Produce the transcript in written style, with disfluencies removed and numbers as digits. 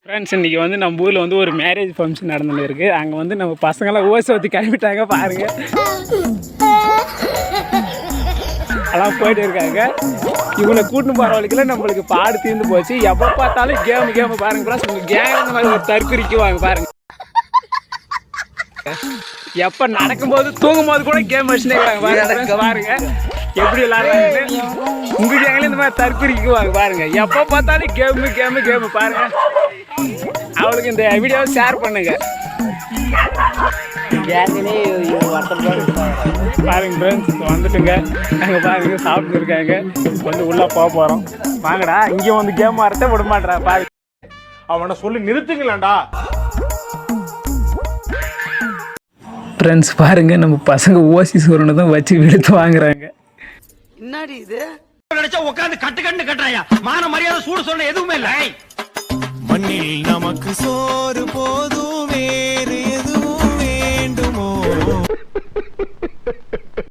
Friends இன்றைக்கி வந்து நம்ம ஊரில் வந்து ஒரு மேரேஜ் ஃபங்க்ஷன் நடந்துன்னு இருக்குது. அங்கே வந்து நம்ம பசங்களாம் ஓசை ஊற்றி கிளம்பிட்டாங்க பாருங்கள். எல்லாம் போயிட்டு இருக்காங்க. இவங்களை கூட்டின்னு போகிற வழிக்கில் நம்மளுக்கு பாடு தீர்ந்து போச்சு. எப்போ பார்த்தாலும் கேமு பாருங்க ப்ளஸ் உங்கள் கேங் இந்த மாதிரி ஒரு தற்குறிக்குவாங்க பாருங்கள். எப்போ நடக்கும்போது தூங்கும்போது கூட கேம் வச்சுட்டே இருக்காங்க பாருங்க எப்படி விளாட்றாங்க. உங்கள் கேங்லேயும் இந்த மாதிரி தற்குறிக்குவாங்க பாருங்க. எப்போ பார்த்தாலும் கேமு பாருங்க. அவளுக்கு இந்த வீடியோவை ஷேர் பண்ணுங்க பாருங்க ஃப்ரெண்ட்ஸ். வந்துட்டுங்க அங்கே பாருங்க சாப்பிட்டு இருக்காங்க. வந்து உள்ளே போக போகிறோம். வாங்கடா இங்கே வந்து கேம் ஆடுறத விட மாட்டா பாருங்க. அவனை சொல்லி நிறுத்துங்களேன்டா. ஃப்ரெண்ட்ஸ் பாருங்க நம்ம பசங்க ஓசி சோறுன்னு தான் வச்சு எடுத்து வாங்குறாங்க. என்னடி இது நினைச்சா உட்காந்து கட்டு கட்டுறாயா? மான மரியாதை சூடு சொன்ன எதுவுமே இல்லை. மண்ணில் நமக்கு சோறு போதுமே.